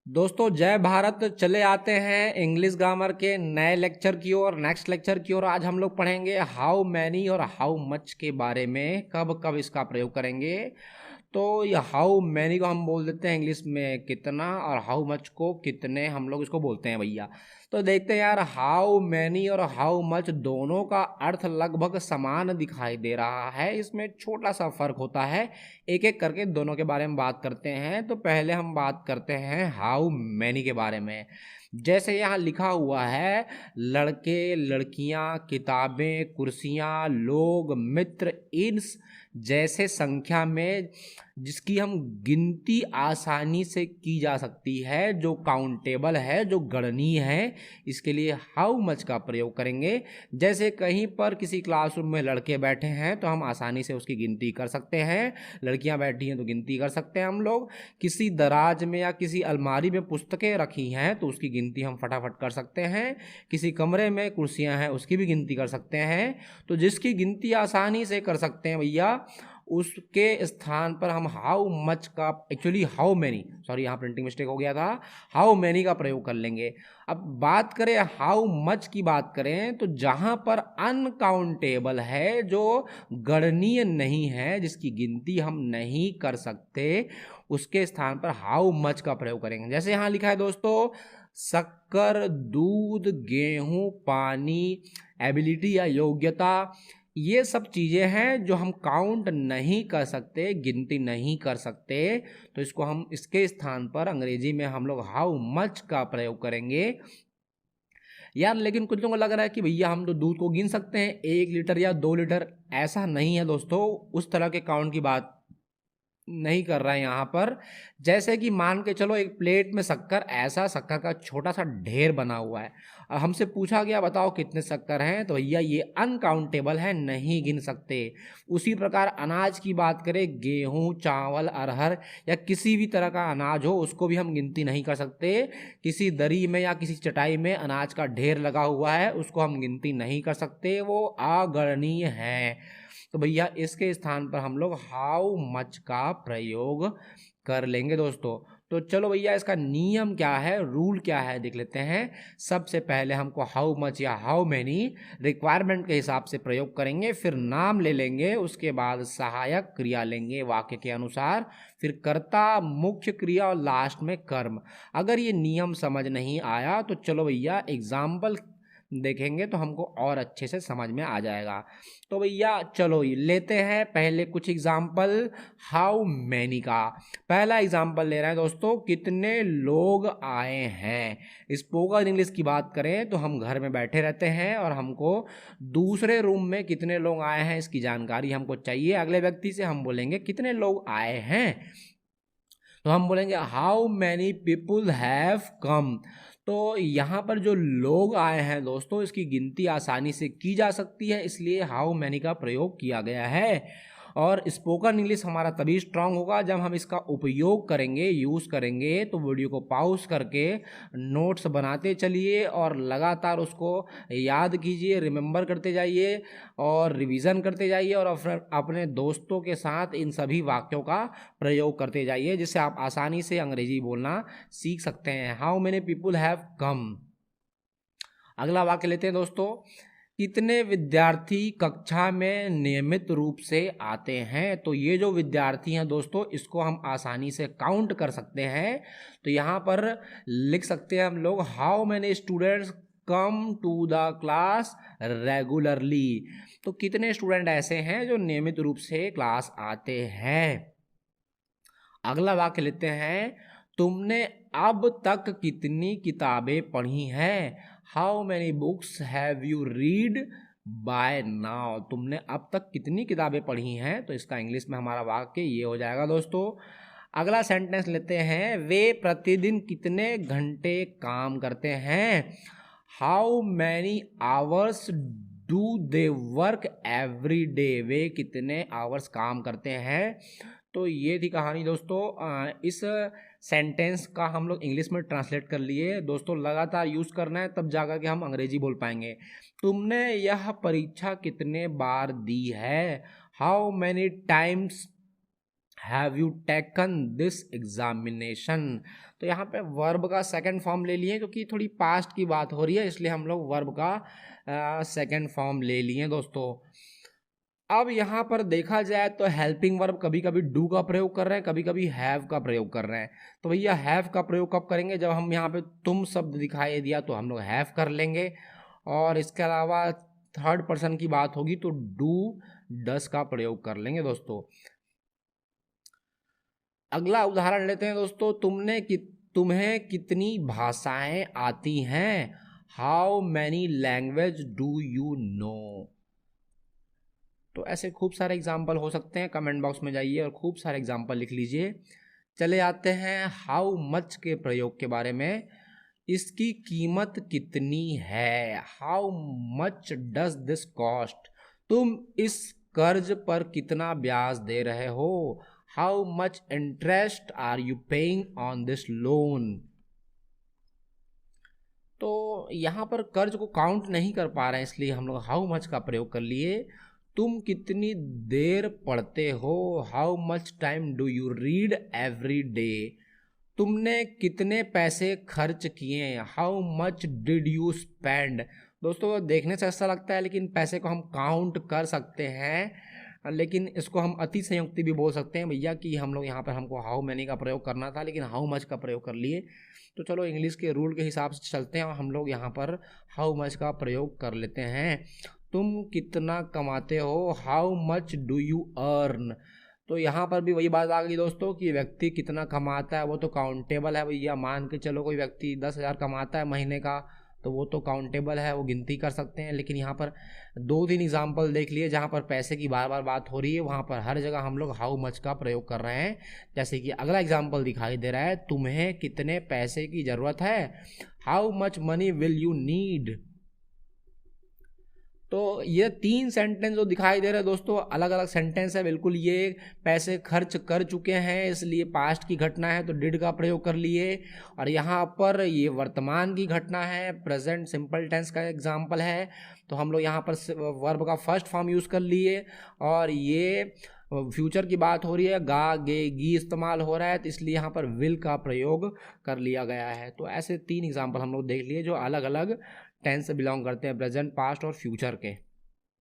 दोस्तों जय भारत। चले आते हैं इंग्लिश ग्रामर के नए लेक्चर की ओर, नेक्स्ट लेक्चर की ओर। आज हम लोग पढ़ेंगे हाउ मैनी और हाउ मच के बारे में, कब कब इसका प्रयोग करेंगे। तो ये हाउ मैनी को हम बोल देते हैं इंग्लिश में कितना, और हाउ मच को कितने हम लोग इसको बोलते हैं भैया। तो देखते हैं यार, हाउ मैनी और हाउ मच दोनों का अर्थ लगभग समान दिखाई दे रहा है, इसमें छोटा सा फर्क होता है। एक एक करके दोनों के बारे में बात करते हैं। तो पहले हम बात करते हैं हाउ मैनी के बारे में। जैसे यहाँ लिखा हुआ है, लड़के लड़कियां, किताबें, कुर्सियां, लोग, मित्र, इन जैसे संख्या में जिसकी हम गिनती आसानी से की जा सकती है, जो काउंटेबल है, जो गणनीय है, इसके लिए हाउ मच का प्रयोग करेंगे। जैसे कहीं पर किसी क्लासरूम में लड़के बैठे हैं तो हम आसानी से उसकी गिनती कर सकते हैं, लड़कियां बैठी हैं तो गिनती कर सकते हैं हम लोग। किसी दराज में या किसी अलमारी में पुस्तकें रखी हैं तो उसकी गिनती हम फटाफट कर सकते हैं। किसी कमरे में कुर्सियां हैं उसकी भी गिनती कर सकते हैं। तो जिसकी गिनती आसानी से कर सकते हैं भैया, उसके स्थान पर हम हाउ मच का, एक्चुअली हाउ मैनी, सॉरी यहाँ प्रिंटिंग मिस्टेक हो गया था, हाउ मैनी का प्रयोग कर लेंगे। अब बात करें हाउ मच की, बात करें तो जहाँ पर अनकाउंटेबल है, जो गणनीय नहीं है, जिसकी गिनती हम नहीं कर सकते, उसके स्थान पर हाउ मच का प्रयोग करेंगे। जैसे यहाँ लिखा है दोस्तों, शक्कर, दूध, गेहूं, पानी, एबिलिटी या योग्यता, ये सब चीज़ें हैं जो हम काउंट नहीं कर सकते, गिनती नहीं कर सकते। तो इसको हम, इसके स्थान पर अंग्रेजी में हम लोग हाउ मच का प्रयोग करेंगे। यार लेकिन कुछ लोगों को लग रहा है कि भैया हम तो दूध को गिन सकते हैं, 1 लीटर या 2 लीटर। ऐसा नहीं है दोस्तों, उस तरह के काउंट की बात नहीं कर रहा है यहाँ पर। जैसे कि मान के चलो एक प्लेट में शक्कर, ऐसा शक्कर का छोटा सा ढेर बना हुआ है, और हमसे पूछा गया बताओ कितने शक्कर हैं, तो भैया ये अनकाउंटेबल है, नहीं गिन सकते। उसी प्रकार अनाज की बात करें, गेहूं, चावल, अरहर या किसी भी तरह का अनाज हो, उसको भी हम गिनती नहीं कर सकते। किसी दरी में या किसी चटाई में अनाज का ढेर लगा हुआ है, उसको हम गिनती नहीं कर सकते, वो अगणनीय है। तो भैया इसके स्थान पर हम लोग हाउ मच का प्रयोग कर लेंगे दोस्तों। तो चलो भैया, इसका नियम क्या है, रूल क्या है, देख लेते हैं। सबसे पहले हमको हाउ मच या हाउ मैनी रिक्वायरमेंट के हिसाब से प्रयोग करेंगे, फिर नाम ले लेंगे, उसके बाद सहायक क्रिया लेंगे वाक्य के अनुसार, फिर कर्ता, मुख्य क्रिया और लास्ट में कर्म। अगर ये नियम समझ नहीं आया तो चलो भैया एग्जाम्पल देखेंगे तो हमको और अच्छे से समझ में आ जाएगा। तो भैया चलो ये लेते हैं पहले कुछ एग्जाम्पल हाउ मैनी का। पहला एग्जाम्पल ले रहे हैं दोस्तों, कितने लोग आए हैं। स्पोकन इंग्लिश की बात करें तो हम घर में बैठे रहते हैं और हमको दूसरे रूम में कितने लोग आए हैं इसकी जानकारी हमको चाहिए। अगले व्यक्ति से हम बोलेंगे कितने लोग आए हैं, तो हम बोलेंगे how many people have come. तो यहाँ पर जो लोग आए हैं दोस्तों, इसकी गिनती आसानी से की जा सकती है, इसलिए हाउ मैनी का प्रयोग किया गया है। और स्पोकन इंग्लिश हमारा तभी स्ट्रांग होगा जब हम इसका उपयोग करेंगे, यूज़ करेंगे। तो वीडियो को पॉज करके नोट्स बनाते चलिए और लगातार उसको याद कीजिए, रिमेंबर करते जाइए और रिवीजन करते जाइए, और अपने दोस्तों के साथ इन सभी वाक्यों का प्रयोग करते जाइए, जिससे आप आसानी से अंग्रेजी बोलना सीख सकते हैं। How many people have come. अगला वाक्य लेते हैं दोस्तों, कितने विद्यार्थी कक्षा में नियमित रूप से आते हैं। तो ये जो विद्यार्थी हैं दोस्तों, इसको हम आसानी से काउंट कर सकते हैं। तो यहाँ पर लिख सकते हैं हम लोग, how many students come to the class regularly. तो कितने स्टूडेंट ऐसे हैं जो नियमित रूप से क्लास आते हैं। अगला वाक्य लेते हैं, तुमने अब तक कितनी किताबें पढ़ी हैं। How many books have you read by now. तुमने अब तक कितनी किताबें पढ़ी हैं। तो इसका इंग्लिश में हमारा वाक्य ये हो जाएगा दोस्तों। अगला सेंटेंस लेते हैं, वे प्रतिदिन कितने घंटे काम करते हैं। How many hours do they work every day. वे कितने आवर्स काम करते हैं। तो ये थी कहानी दोस्तों। इस सेंटेंस का हम लोग इंग्लिश में ट्रांसलेट कर लिए दोस्तों। लगातार यूज़ करना है, तब जाकर के हम अंग्रेजी बोल पाएंगे। तुमने यह परीक्षा कितने बार दी है। How many times have you taken this examination. तो यहाँ पे वर्ब का सेकंड फॉर्म ले लिए, क्योंकि थोड़ी पास्ट की बात हो रही है इसलिए हम लोग वर्ब का सेकंड फॉर्म ले लिए दोस्तों। अब यहाँ पर देखा जाए तो हेल्पिंग वर्ब कभी कभी डू का प्रयोग कर रहे हैं, कभी कभी हैव का प्रयोग कर रहे हैं। तो भैया हैव का प्रयोग कब करेंगे? जब हम यहाँ पे तुम शब्द दिखाई दिया तो हम लोग हैव कर लेंगे। और इसके अलावा थर्ड पर्सन की बात होगी तो डू डस का प्रयोग कर लेंगे दोस्तों। अगला उदाहरण लेते हैं दोस्तों, तुम्हें कितनी भाषाएं आती हैं? How many language do you know? तो ऐसे खूब सारे एग्जाम्पल हो सकते हैं, कमेंट बॉक्स में जाइए और खूब सारे एग्जाम्पल लिख लीजिए। चले आते हैं हाउ मच के प्रयोग के बारे में। इसकी कीमत कितनी है? How much does this cost? तुम इस कर्ज पर कितना ब्याज दे रहे हो? How much interest are you paying on this loan? तो यहाँ पर कर्ज को काउंट नहीं कर पा रहे हैं इसलिए हम लोग हाउ मच का प्रयोग कर लिए। तुम कितनी देर पढ़ते हो? How much time do you read every day? तुमने कितने पैसे खर्च किए? How much did you spend? दोस्तों देखने से ऐसा लगता है लेकिन पैसे को हम काउंट कर सकते हैं, लेकिन इसको हम अति संयुक्ति भी बोल सकते हैं भैया कि हम लोग यहाँ पर हमको हाउ मैनी का प्रयोग करना था लेकिन हाउ मच का प्रयोग कर लिए। तो चलो इंग्लिश के रूल के हिसाब से चलते हैं और हम लोग यहाँ पर हाउ मच का प्रयोग कर लेते हैं। तुम कितना कमाते हो? How much do you earn? तो यहाँ पर भी वही बात आ गई दोस्तों कि व्यक्ति कितना कमाता है वो तो काउंटेबल है भैया। मान के चलो कोई व्यक्ति 10,000 कमाता है महीने का तो वो तो काउंटेबल है, वो गिनती कर सकते हैं। लेकिन यहाँ पर 2-3 एग्जाम्पल देख लिए जहाँ पर पैसे की बार बार बात हो रही है, वहाँ पर हर जगह हम लोग हाउ मच का प्रयोग कर रहे हैं। जैसे कि अगला एग्जाम्पल दिखाई दे रहा है, तुम्हें कितने पैसे की ज़रूरत है? How much money will you need? तो ये 3 सेंटेंस जो दिखाई दे रहे हैं दोस्तों अलग अलग सेंटेंस है बिल्कुल। ये पैसे खर्च कर चुके हैं इसलिए पास्ट की घटना है तो डिड का प्रयोग कर लिए। और यहाँ पर ये वर्तमान की घटना है, प्रेजेंट सिंपल टेंस का एग्जाम्पल है, तो हम लोग यहाँ पर वर्ब का फर्स्ट फॉर्म यूज़ कर लिए। और ये फ्यूचर की बात हो रही है, गा गे गी इस्तेमाल हो रहा है तो इसलिए यहाँ पर विल का प्रयोग कर लिया गया है। तो ऐसे 3 एग्जाम्पल हम लोग देख लिए जो अलग अलग टेंस से बिलोंग करते हैं, प्रेजेंट, पास्ट और फ्यूचर के।